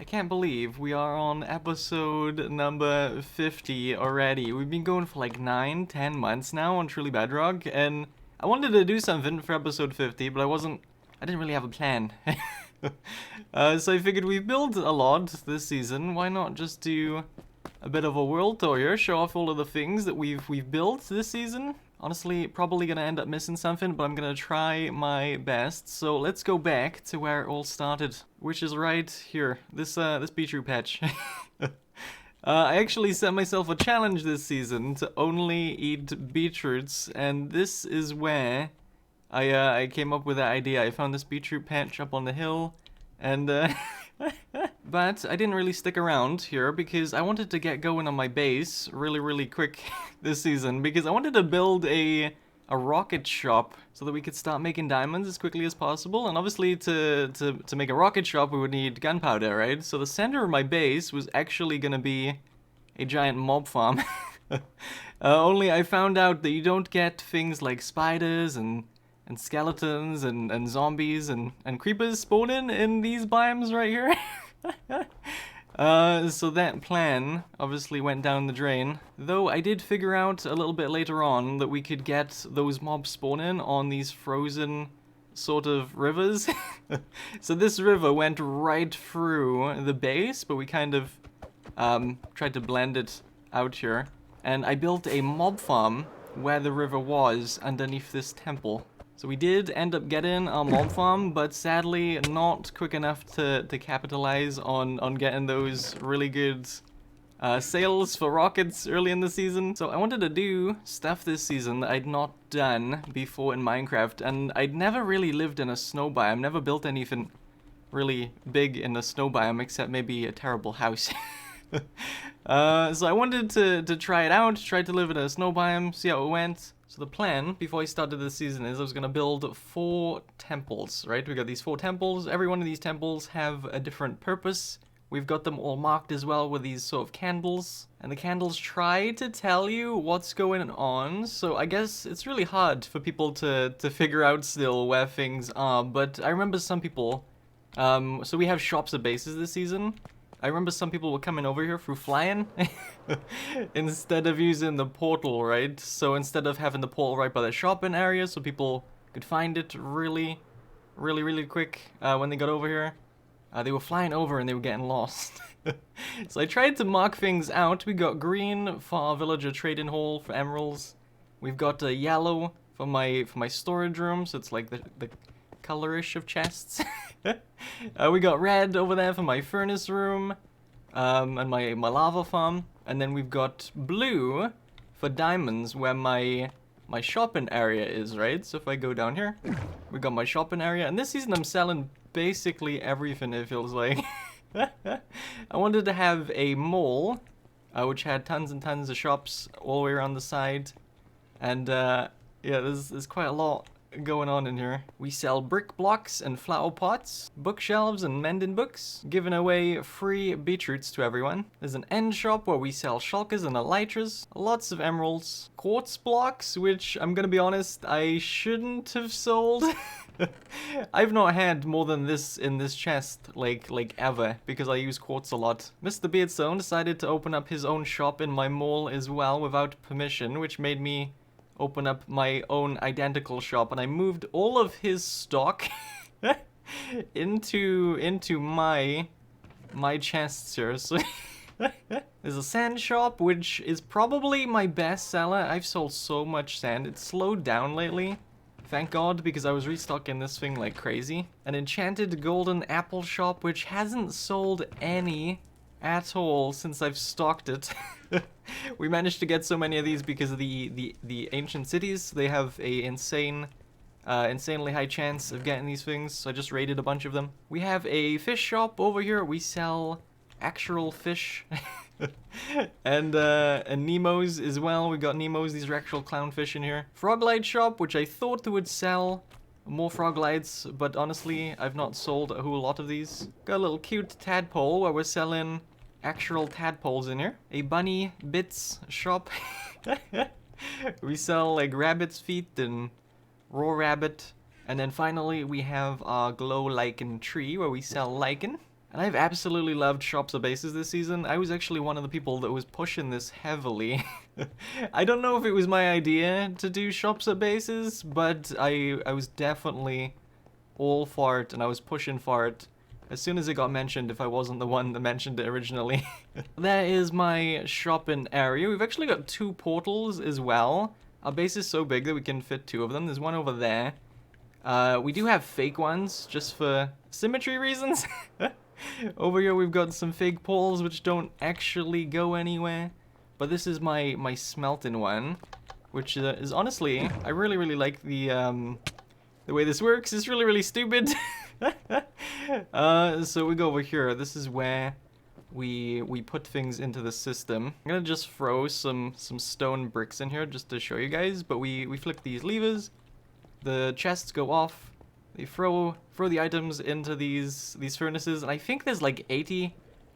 can't believe we are on episode number 50 already. We've been going for like 9-10 months now on Truly Bedrock, and I wanted to do something for episode 50, but I didn't really have a plan. So I figured we've built a lot this season, why not just do a bit of a world tour here, show off all of the things that we've built this season. Honestly, probably gonna end up missing something, but I'm gonna try my best. So let's go back to where it all started, which is right here, this beetroot patch. I actually set myself a challenge this season to only eat beetroots, and this is where I came up with that idea. I found this beetroot patch up on the hill, and but I didn't really stick around here because I wanted to get going on my base really quick this season, because I wanted to build a rocket shop so that we could start making diamonds as quickly as possible. And obviously to make a rocket shop we would need gunpowder, right? So the center of my base was actually gonna be a giant mob farm. Only I found out that you don't get things like spiders and skeletons and zombies and creepers spawning in these biomes right here. So that plan obviously went down the drain. Though I did figure out a little bit later on that we could get those mobs spawning on these frozen sort of rivers. So this river went right through the base, but we kind of tried to blend it out here. And I built a mob farm where the river was underneath this temple. So we did end up getting a mob farm, but sadly not quick enough to capitalize on getting those really good sales for rockets early in the season. So I wanted to do stuff this season that I'd not done before in Minecraft, and I'd never really lived in a snow biome, never built anything really big in a snow biome except maybe a terrible house. So I wanted to try it out, try to live in a snow biome, see how it went. So the plan before I started this season is I was going to build 4 temples, right? We got these 4 temples. Every one of these temples have a different purpose. We've got them all marked as well with these sort of candles. And the candles try to tell you what's going on. So I guess it's really hard for people to figure out still where things are. But I remember some people, so we have shops at bases this season. I remember some people were coming over here through flying instead of using the portal, right? So instead of having the portal right by the shopping area so people could find it really quick when they got over here, they were flying over and they were getting lost. So I tried to mark things out. We got green for our villager trading hall for emeralds. We've got yellow for my storage room, so it's like the colorish of chests. We got red over there for my furnace room, and my lava farm, and then we've got blue for diamonds where my shopping area is, right? So if I go down here, we got my shopping area, and this season I'm selling basically everything, it feels like. I wanted to have a mall, which had tons and tons of shops all the way around the side, and yeah, there's quite a lot going on in here. We sell brick blocks and flower pots, bookshelves and mending books, giving away free beetroots to everyone. There's an end shop where we sell shulkers and elytras, lots of emeralds, quartz blocks, which I'm gonna be honest, I shouldn't have sold. I've not had more than this in this chest, like ever, because I use quartz a lot. Mr. Beardstone decided to open up his own shop in my mall as well without permission, which made me open up my own identical shop, and I moved all of his stock into my chests here. So there's a sand shop, which is probably my best seller. I've sold so much sand. It's slowed down lately, thank God, because I was restocking this thing like crazy. An enchanted golden apple shop, which hasn't sold any at all since I've stocked it. We managed to get so many of these because of the ancient cities. They have a insanely high chance of getting these things, so I just raided a bunch of them. We have a fish shop over here. We sell actual fish. and Nemos as well. We got Nemos. These are actual clownfish in here. Froglight shop, which I thought would sell more froglights, but honestly, I've not sold a whole lot of these. Got a little cute tadpole where we're selling actual tadpoles in here. A bunny bits shop. We sell like rabbit's feet and raw rabbit. And then finally we have our glow lichen tree where we sell lichen. And I've absolutely loved shops or bases this season. I was actually one of the people that was pushing this heavily. I don't know if it was my idea to do shops or bases, but I was definitely all for it, and I was pushing for it as soon as it got mentioned, if I wasn't the one that mentioned it originally. There is my shopping area. We've actually got 2 portals as well. Our base is so big that we can fit 2 of them. There's one over there. We do have fake ones, just for symmetry reasons. Over here we've got some fake poles which don't actually go anywhere. But this is my smelting one, which is honestly, I really like the way this works. It's really stupid. So we go over here. This is where we put things into the system. I'm gonna just throw some stone bricks in here just to show you guys. But we flick these levers. The chests go off. They throw the items into these furnaces, and I think there's like 80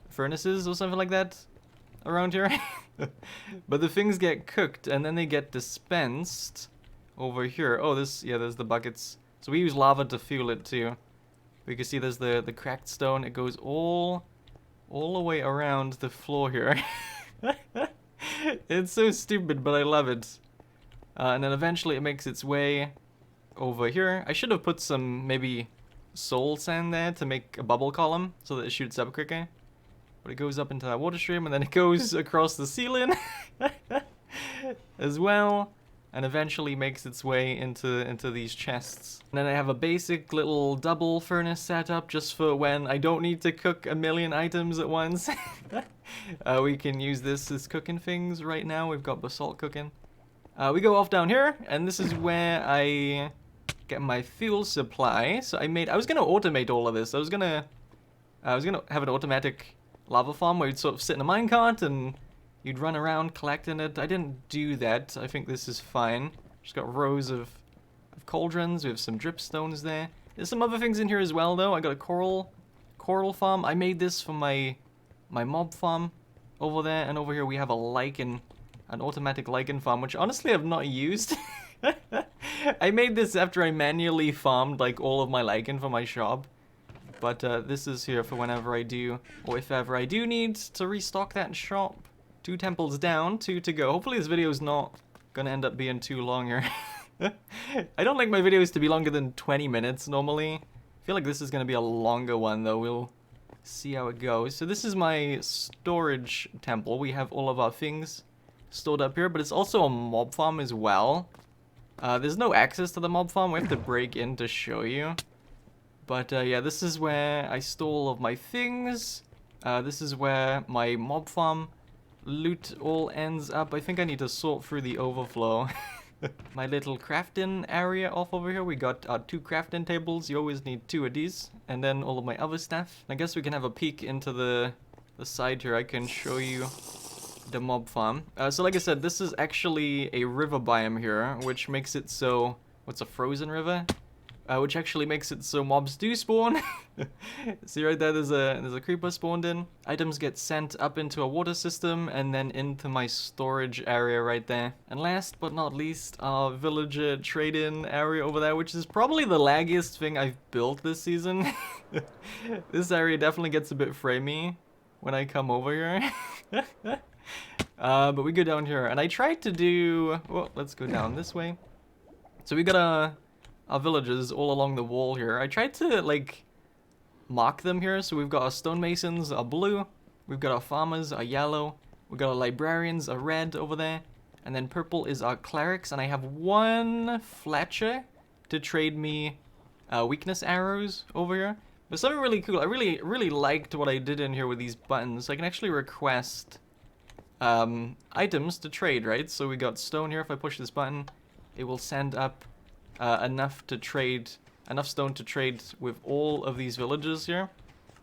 furnaces or something like that around here. But the things get cooked and then they get dispensed over here. Oh, there's the buckets. So we use lava to fuel it too. We can see there's the cracked stone. It goes all the way around the floor here. It's so stupid, but I love it. And then eventually it makes its way over here. I should have put some maybe soul sand there to make a bubble column so that it shoots up quicker. But it goes up into that water stream and then it goes across the ceiling as well. And eventually makes its way into these chests. And then I have a basic little double furnace set up just for when I don't need to cook a million items at once. We can use this as cooking things right now. We've got basalt cooking. We go off down here, and this is where I get my fuel supply. So I was gonna automate all of this. I was gonna have an automatic lava farm where you'd sort of sit in a minecart and you'd run around collecting it. I didn't do that. I think this is fine. Just got rows of cauldrons. We have some dripstones there. There's some other things in here as well, though. I got a coral farm. I made this for my mob farm over there, and over here we have an automatic lichen farm, which honestly I've not used. I made this after I manually farmed like all of my lichen for my shop. But this is here for whenever I do, or if ever I do need to restock that shop. 2 temples down, 2 to go. Hopefully this video is not gonna end up being too long here. I don't like my videos to be longer than 20 minutes normally. I feel like this is gonna be a longer one though. We'll see how it goes. So this is my storage temple. We have all of our things stored up here, but it's also a mob farm as well. There's no access to the mob farm. We have to break in to show you. But yeah, this is where I store all of my things. This is where my mob farm loot all ends up. I think I need to sort through the overflow. My little crafting area off over here. We got 2 crafting tables. You always need 2 of these. And then all of my other stuff. I guess we can have a peek into the side here. I can show you the mob farm. So like I said, this is actually a river biome here, which makes it so... What's a frozen river? Which actually makes it so mobs do spawn. See right there, there's a creeper spawned in. Items get sent up into a water system and then into my storage area right there. And last but not least, our villager trade-in area over there, which is probably the laggiest thing I've built this season. This area definitely gets a bit framey when I come over here. But we go down here, and I tried to do... Well, let's go down this way. So we got our villages all along the wall here. I tried to, like, mark them here. So we've got our stonemasons, our blue. We've got our farmers, our yellow. We've got our librarians, our red over there. And then purple is our clerics. And I have 1 Fletcher to trade me weakness arrows over here. But something really cool. I really liked what I did in here with these buttons. I can actually request items to trade, right? So we got stone here. If I push this button, it will send up enough stone to trade with all of these villages here.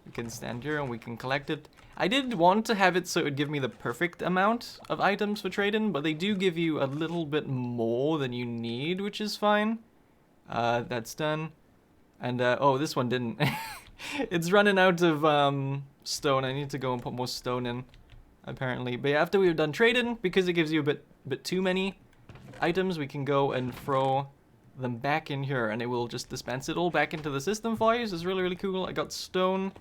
We can stand here and we can collect it. I did want to have it so it would give me the perfect amount of items for trading, but they do give you a little bit more than you need, which is fine. That's done. And oh, this one didn't. It's running out of stone. I need to go and put more stone in, apparently. But yeah, after we've done trading, because it gives you a bit too many items, we can go and throw them back in here, and it will just dispense it all back into the system for you. So it's really cool. I got stone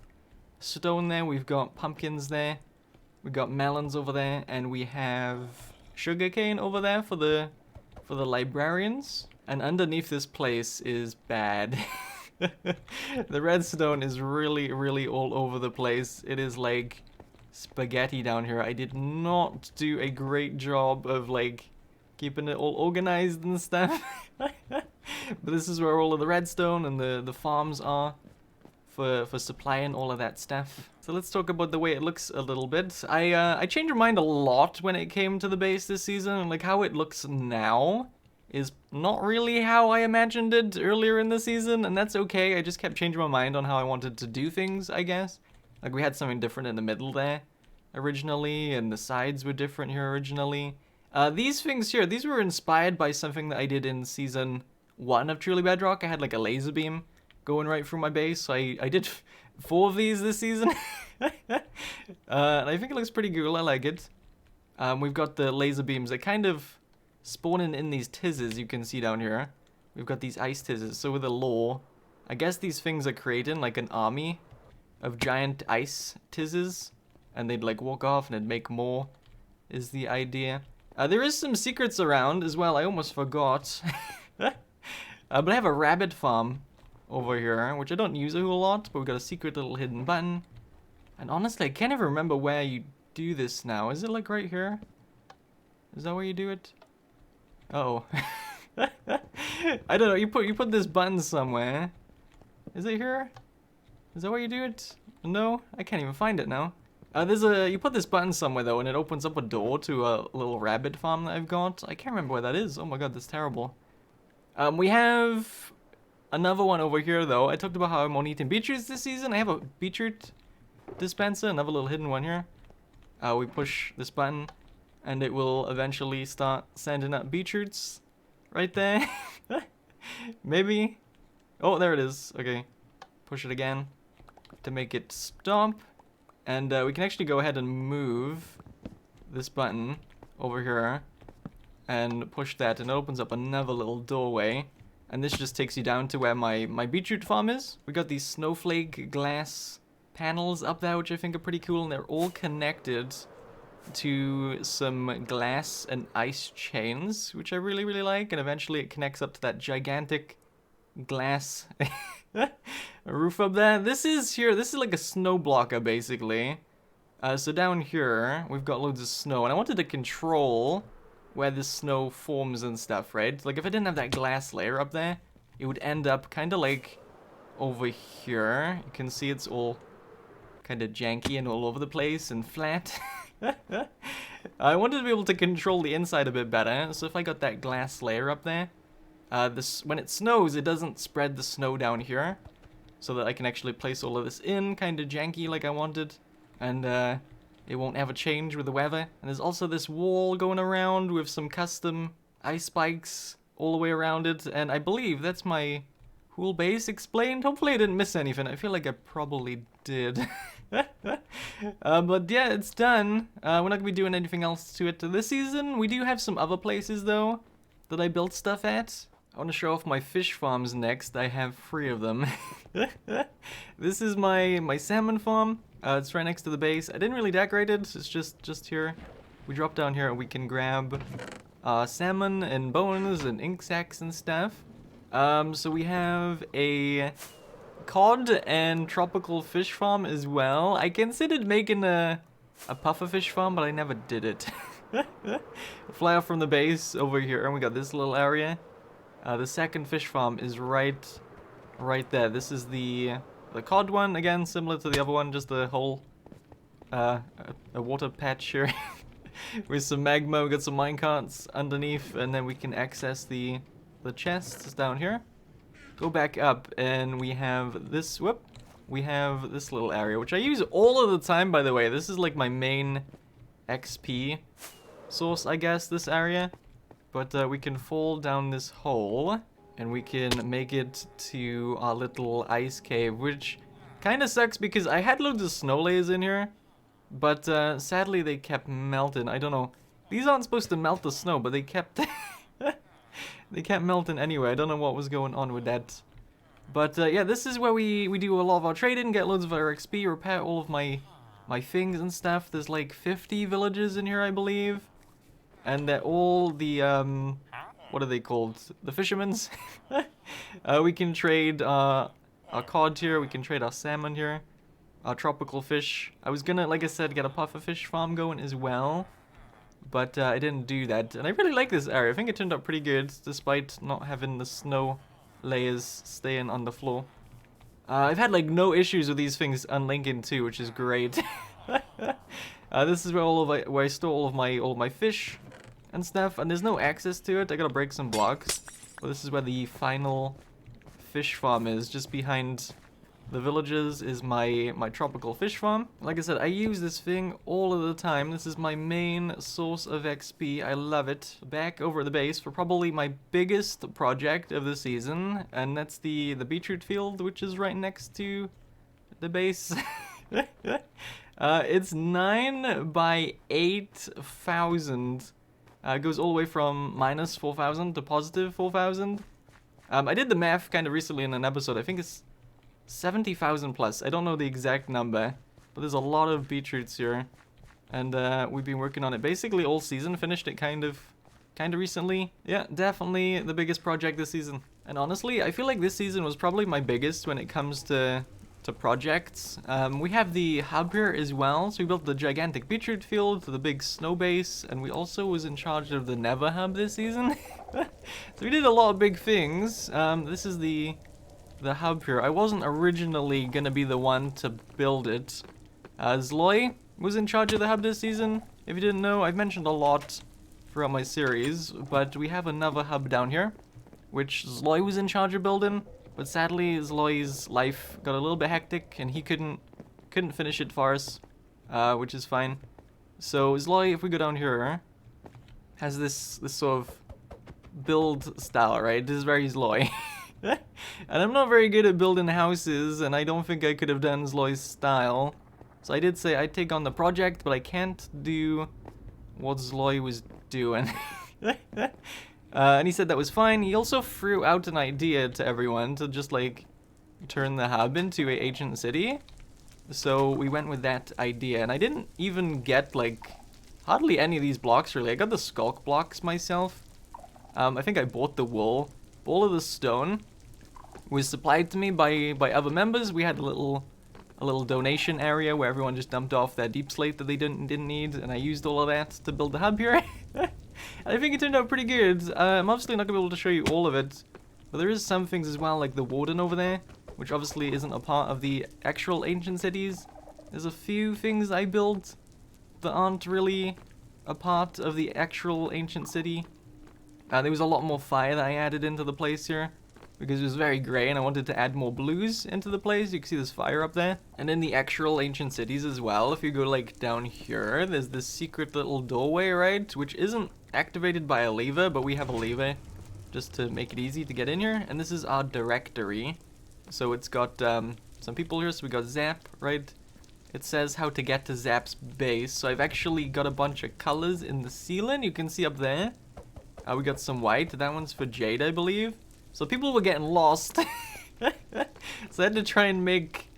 stone there, we've got pumpkins there, we got melons over there, and we have sugarcane over there for the librarians. And underneath this place is bad. The redstone is really, really all over the place. It is like spaghetti down here. I did not do a great job of like keeping it all organized and stuff. But this is where all of the redstone and the farms are for supplying all of that stuff. So let's talk about the way it looks a little bit. I changed my mind a lot when it came to the base this season. Like how it looks now is not really how I imagined it earlier in the season, and that's okay. I just kept changing my mind on how I wanted to do things, I guess. Like we had something different in the middle there originally, and the sides were different here originally. These things here, these were inspired by something that I did in season 1 of Truly Bedrock. I had like a laser beam going right through my base, so I did 4 of these this season. And I think it looks pretty cool, I like it. We've got the laser beams that kind of spawning in these tizzes you can see down here. We've got these ice tizzes, so with the lore, I guess these things are creating like an army of giant ice tizzes, and they'd like walk off and it'd make more, is the idea. There is some secrets around as well, I almost forgot. But I have a rabbit farm over here, which I don't use a whole lot, but we've got a secret little hidden button. And honestly, I can't even remember where you do this now. Is it like right here? Is that where you do it? Uh-oh. I don't know, you put this button somewhere. Is it here? Is that where you do it? No? I can't even find it now. You put this button somewhere though, and it opens up a door to a little rabbit farm that I've got. I can't remember where that is. Oh my god, that's terrible. We have another one over here though. I talked about how I'm only eating beetroots this season. I have a beetroot dispenser, another little hidden one here. We push this button, and it will eventually start sending up beetroots right there. Maybe. Oh, there it is. Okay. Push it again to make it stop. And we can actually go ahead and move this button over here and push that, and it opens up another little doorway. And this just takes you down to where my beetroot farm is. We got these snowflake glass panels up there, which I think are pretty cool, and they're all connected to some glass and ice chains, which I really, really like. And eventually it connects up to that gigantic glass roof up there. This is like a snow blocker, basically. So down here, we've got loads of snow, and I wanted to control where the snow forms and stuff, right? Like, if I didn't have that glass layer up there, it would end up kind of like over here. You can see it's all kind of janky and all over the place and flat. I wanted to be able to control the inside a bit better, so if I got that glass layer up there, when it snows, it doesn't spread the snow down here, so that I can actually place all of this in, kind of janky like I wanted, and it won't ever change with the weather. And there's also this wall going around with some custom ice spikes all the way around it, and I believe that's my whole base explained. Hopefully I didn't miss anything. I feel like I probably did. But yeah, it's done. We're not going to be doing anything else to it this season. We do have some other places, though, that I built stuff at. I want to show off my fish farms next. I have 3 of them. This is my salmon farm. It's right next to the base. I didn't really decorate it. It's just here. We drop down here and we can grab salmon and bones and ink sacs and stuff. So we have a cod and tropical fish farm as well. I considered making a pufferfish farm, but I never did it. Fly off from the base over here, and we got this little area. The second fish farm is right there. This is the cod one, again, similar to the other one, just a whole a water patch here with some magma. We got some minecarts underneath, and then we can access the chests down here. Go back up, and we have this. We have this little area, which I use all of the time, by the way. This is like my main XP source, I guess, this area. But we can fall down this hole, and we can make it to our little ice cave, which kind of sucks because I had loads of snow layers in here, but sadly they kept melting. I don't know. These aren't supposed to melt the snow, but they kept they kept melting anyway. I don't know what was going on with that But yeah, this is where we do a lot of our trading, get loads of our XP, repair all of my things and stuff. There's like 50 villages in here, I believe. And they're all the, what are they called? The fishermen's? We can trade our cod here, we can trade our salmon here, our tropical fish. I was gonna, like I said, get a puffer fish farm going as well. But I didn't do that. And I really like this area. I think it turned out pretty good, despite not having the snow layers staying on the floor. I've had like no issues with these things unlinking too, which is great. This is where where I store all of my fish and stuff, and there's no access to it. I gotta break some blocks. But this is where the final fish farm is. Just behind the villages is my tropical fish farm. Like I said, I use this thing all of the time. This is my main source of XP. I love it. Back over at the base for probably my biggest project of the season, and that's the beetroot field, which is right next to the base. It's 9 by 8,000. It goes all the way from minus 4,000 to positive 4,000. I did the math kind of recently in an episode. I think it's 70,000 plus. I don't know the exact number, but there's a lot of beetroots here, and we've been working on it basically all season. Finished it kind of recently. Yeah, definitely the biggest project this season. And honestly, I feel like this season was probably my biggest when it comes to projects. We have the hub here as well, so we built the gigantic beetroot field, the big snow base, and we also was in charge of the Nether hub this season. So we did a lot of big things. This is the hub here. I wasn't originally gonna be the one to build it. Zloy was in charge of the hub this season. If you didn't know, I've mentioned a lot throughout my series, but we have another hub down here, which Zloy was in charge of building. But sadly, Zloy's life got a little bit hectic, and he couldn't finish it for us, which is fine. So Zloy, if we go down here, has this sort of build style, right? This is very Zloy. And I'm not very good at building houses, and I don't think I could have done Zloy's style. So I did say I'd take on the project, but I can't do what Zloy was doing. And he said that was fine. He also threw out an idea to everyone to just like turn the hub into an ancient city. So we went with that idea, and I didn't even get like hardly any of these blocks really. I got the skulk blocks myself. I think I bought the wool. All of the stone was supplied to me by other members. We had a little donation area where everyone just dumped off their deep slate that they didn't need, and I used all of that to build the hub here. I think it turned out pretty good. I'm obviously not gonna be able to show you all of it, but there is some things as well, like the warden over there, which obviously isn't a part of the actual ancient cities. There's a few things I built that aren't really a part of the actual ancient city. There was a lot more fire that I added into the place here, because it was very grey and I wanted to add more blues into the place. You can see there's fire up there. And in the actual ancient cities as well, if you go like down here, there's this secret little doorway, right? Which isn't activated by a lever, but we have a lever just to make it easy to get in here. And this is our directory. So it's got some people here. So we got Zap, right? It says how to get to Zap's base. So I've actually got a bunch of colors in the ceiling. You can see up there. We got some white. That one's for Jade, I believe. So people were getting lost. So I had to try and make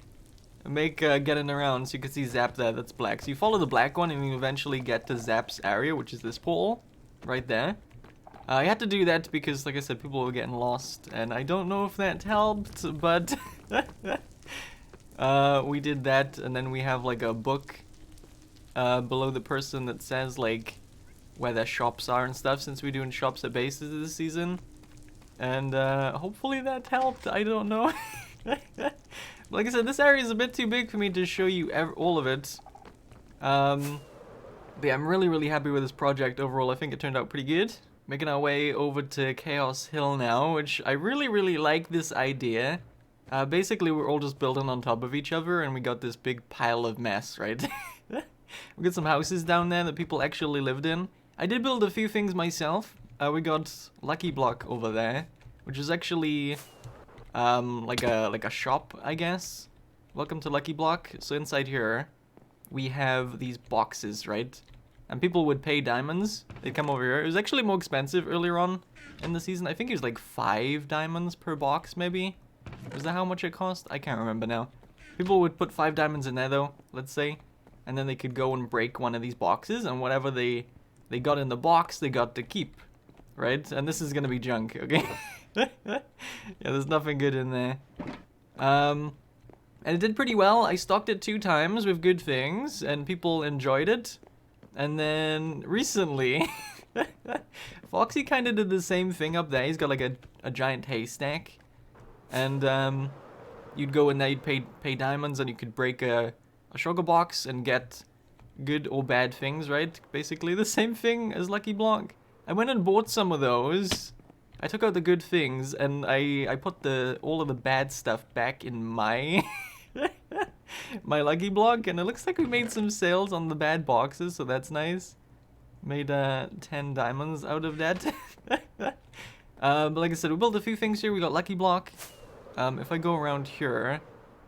getting around. So you can see Zap there, that's black. So you follow the black one and you eventually get to Zap's area, which is this portal right there. I had to do that because, like I said, people were getting lost. And I don't know if that helped, but we did that. And then we have like a book below the person that says like where their shops are and stuff, since we're doing shops at bases this season. And hopefully that helped. I don't know. Like I said, this area is a bit too big for me to show you all of it. But yeah, I'm really happy with this project overall. I think it turned out pretty good. Making our way over to Chaos Hill now, which I really like this idea. Basically, we're all just building on top of each other, and we got this big pile of mess, right? We got some houses down there that people actually lived in. I did build a few things myself. We got Lucky Block over there, which is actually like a shop, I guess. Welcome to Lucky Block. So inside here, we have these boxes, right? And people would pay diamonds. They'd come over here. It was actually more expensive earlier on in the season. I think it was like 5 diamonds per box, maybe. Is that how much it cost? I can't remember now. People would put 5 diamonds in there though, let's say. And then they could go and break one of these boxes, and whatever they got in the box, they got to keep. Right? And this is gonna be junk, okay? Yeah, there's nothing good in there. And it did pretty well. I stocked it 2 times with good things, and people enjoyed it. And then recently, Foxy kind of did the same thing up there. He's got like a giant haystack. And you'd go in there, you'd pay diamonds, and you could break a sugar box and get good or bad things, right? Basically the same thing as Lucky Block. I went and bought some of those. I took out the good things, and I put all of the bad stuff back in my my Lucky Block, and it looks like we made some sales on the bad boxes, so that's nice. Made 10 diamonds out of that. But like I said, we built a few things here. We got Lucky Block. If I go around here,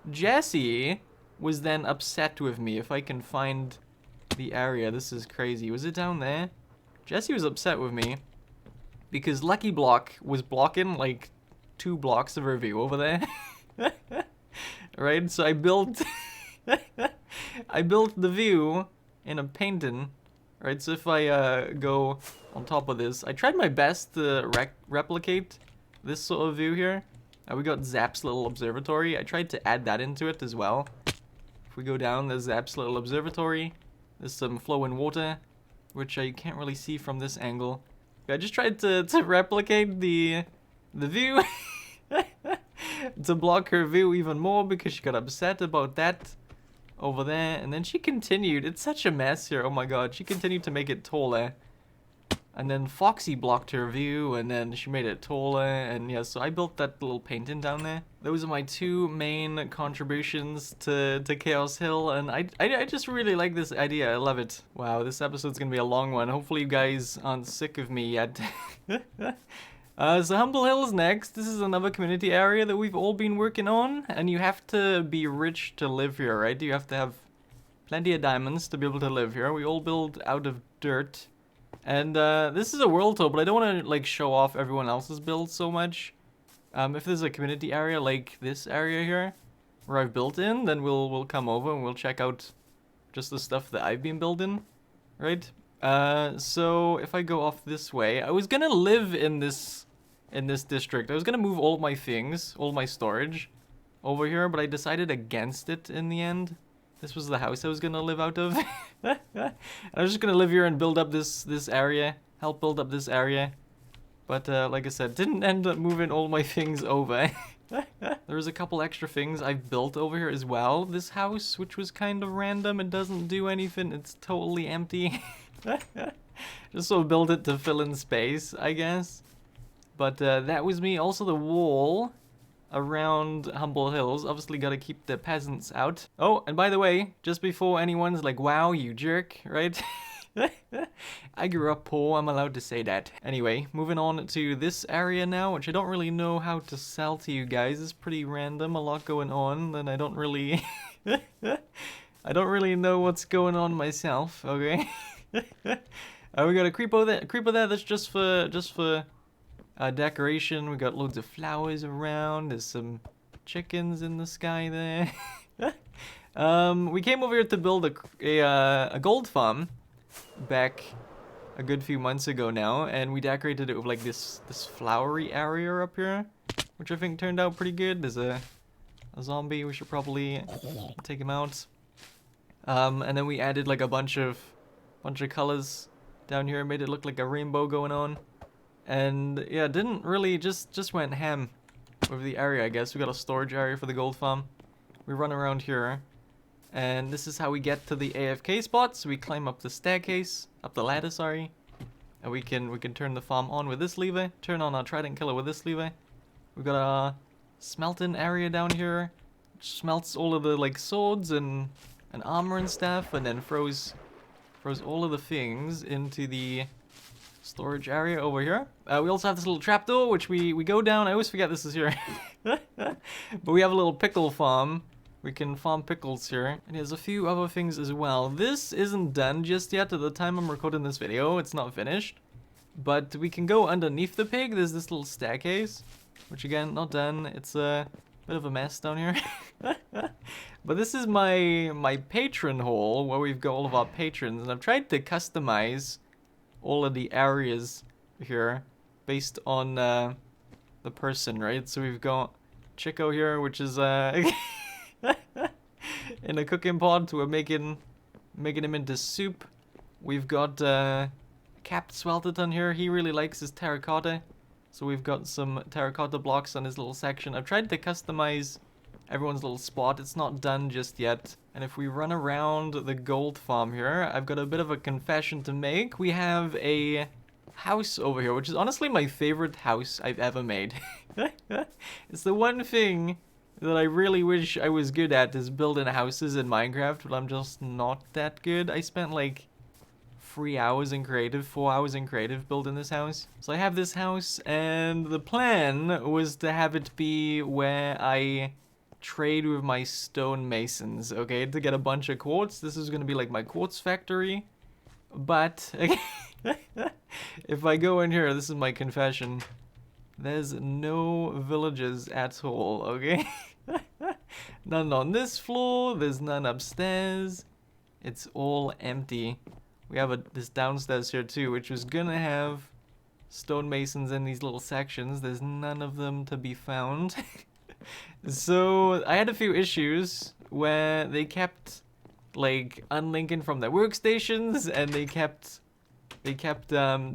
Jesse was then upset with me. If I can find the area, this is crazy. Was it down there? Jesse was upset with me because Lucky Block was blocking like 2 blocks of her view over there. Right? So I built I built the view in a painting. Right? So if I go on top of this, I tried my best to replicate this sort of view here. We got Zap's little observatory. I tried to add that into it as well. If we go down, there's Zap's little observatory. There's some flowing water, which you can't really see from this angle. I just tried to replicate the view to block her view even more because she got upset about that over there. And then she continued. It's such a mess here. Oh my god. She continued to make it taller. And then Foxy blocked her view, and then she made it taller, and yeah, so I built that little painting down there. Those are my 2 main contributions to Chaos Hill, and I just really like this idea. I love it. Wow, this episode's gonna be a long one. Hopefully you guys aren't sick of me yet. So Humble Hill is next. This is another community area that we've all been working on, and you have to be rich to live here, right? You have to have plenty of diamonds to be able to live here. We all build out of dirt. And this is a world tour, but I don't want to like show off everyone else's build so much. If there's a community area like this area here, where I've built in, then we'll come over and we'll check out just the stuff that I've been building, right? So if I go off this way, I was gonna live in this district. I was gonna move all my things, all my storage, over here, but I decided against it in the end. This was the house I was gonna live out of. I was just gonna live here and build up this area, help build up this area. But like I said, didn't end up moving all my things over. There was a couple extra things I've built over here as well. This house, which was kind of random, it doesn't do anything, it's totally empty. Just so build it to fill in space, I guess. But that was me. Also the wall around Humble Hills. Obviously gotta keep the peasants out. Oh, and by the way, just before anyone's like, wow, you jerk, right? I grew up poor, I'm allowed to say that. Anyway, moving on to this area now, which I don't really know how to sell to you guys. It's pretty random, a lot going on, and I don't really... I don't really know what's going on myself, okay? We got a creeper there that's just for decoration. We got loads of flowers around. There's some chickens in the sky there. We came over here to build a gold farm back a good few months ago now, and we decorated it with like this flowery area up here, which I think turned out pretty good. There's a zombie. We should probably take him out. And then we added like a bunch of colors down here, made it look like a rainbow going on. And yeah, didn't really just went ham with the area, I guess. We got a storage area for the gold farm. We run around here, and this is how we get to the AFK spot. So we climb up the staircase, up the ladder, sorry, and we can turn the farm on with this lever. Turn on our trident killer with this lever. We got a smelting area down here, which smelts all of the like swords and armor and stuff, and then throws all of the things into the storage area over here. We also have this little trapdoor, which we go down. I always forget this is here. But we have a little pickle farm. We can farm pickles here. And there's a few other things as well. This isn't done just yet. At the time I'm recording this video, it's not finished. But we can go underneath the pig. There's this little staircase, which again, not done. It's Bit of a mess down here. But this is my patron hall where we've got all of our patrons, and I've tried to customize all of the areas here based on the person, right? So we've got Chico here, which is in a cooking pot. We're making him into soup. We've got Cap Smelted on here. He really likes his terracotta, so we've got some terracotta blocks on his little section. I've tried to customize everyone's little spot. It's not done just yet. And if we run around the gold farm here, I've got a bit of a confession to make. We have a house over here, which is honestly my favorite house I've ever made. It's the one thing that I really wish I was good at, is building houses in Minecraft, but I'm just not that good. I spent like 3 hours in creative, 4 hours in creative building this house. So I have this house, and the plan was to have it be where I trade with my stone masons, okay, to get a bunch of quartz. This is gonna be like my quartz factory. But if I go in here, this is my confession, there's no villages at all, okay? None on this floor, there's none upstairs. It's all empty. We have this downstairs here too, which was gonna have stonemasons in these little sections. There's none of them to be found. So I had a few issues where they kept like unlinking from their workstations, and they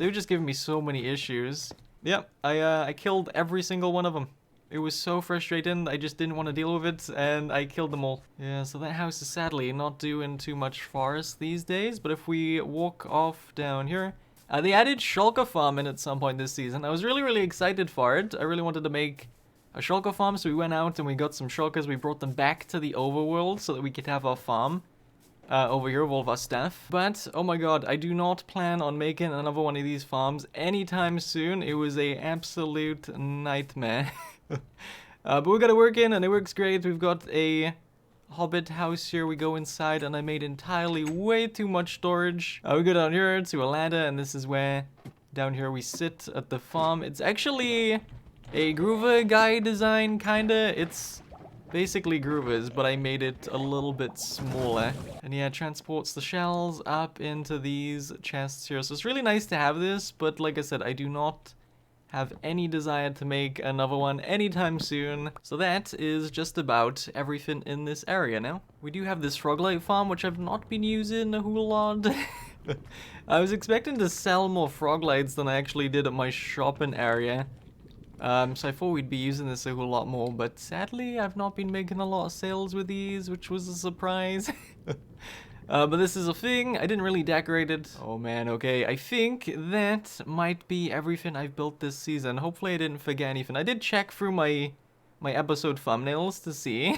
were just giving me so many issues. Yep, I killed every single one of them. It was so frustrating. I just didn't want to deal with it, and I killed them all. Yeah, so that house is sadly not doing too much for us these days. But if we walk off down here, they added shulker farm in at some point this season. I was really excited for it. I really wanted to make a shulker farm, so we went out and we got some shulkers. We brought them back to the overworld so that we could have our farm over here with all of our stuff. But oh my god, I do not plan on making another one of these farms anytime soon. It was a absolute nightmare. But we got it working, and it works great. We've got a hobbit house here. We go inside, and I made entirely way too much storage. We go down here to a ladder, and this is where down here we sit at the farm. It's actually a Groover guy design, kinda. It's basically Groovers, but I made it a little bit smaller. And yeah, it transports the shells up into these chests here. So it's really nice to have this, but like I said, I do not have any desire to make another one anytime soon. So that is just about everything in this area now. We do have this froglight farm, which I've not been using a whole lot. I was expecting to sell more froglights than I actually did at my shopping area. So I thought we'd be using this a whole lot more, but sadly I've not been making a lot of sales with these, which was a surprise. But this is a thing. I didn't really decorate it. Oh man, okay. I think that might be everything I've built this season. Hopefully I didn't forget anything. I did check through my episode thumbnails to see.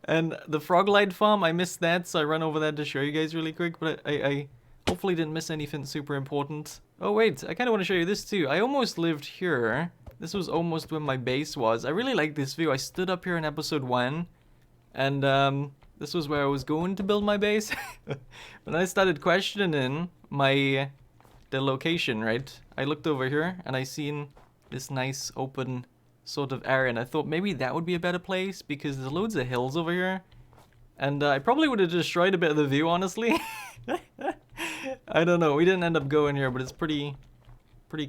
And the froglight farm, I missed that, so I ran over that to show you guys really quick, but I hopefully didn't miss anything super important. Oh wait, I kind of want to show you this too. I almost lived here. This was almost where my base was. I really like this view. I stood up here in episode 1, and this was where I was going to build my base. When I started questioning the location, right? I looked over here and I seen this nice open sort of area, and I thought maybe that would be a better place because there's loads of hills over here. And I probably would have destroyed a bit of the view, honestly. I don't know. We didn't end up going here, but it's pretty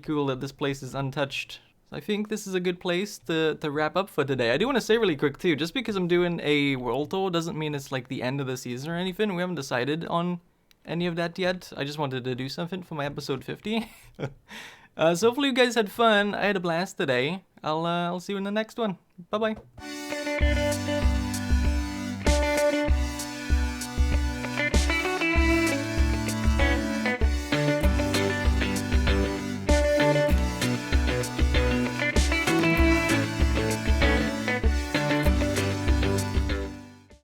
cool that this place is untouched. So I think this is a good place to wrap up for today. I do want to say really quick too, just because I'm doing a world tour doesn't mean it's like the end of the season or anything. We haven't decided on any of that yet. I just wanted to do something for my episode 50. So hopefully you guys had fun. I had a blast today. I'll see you in the next one. Bye bye.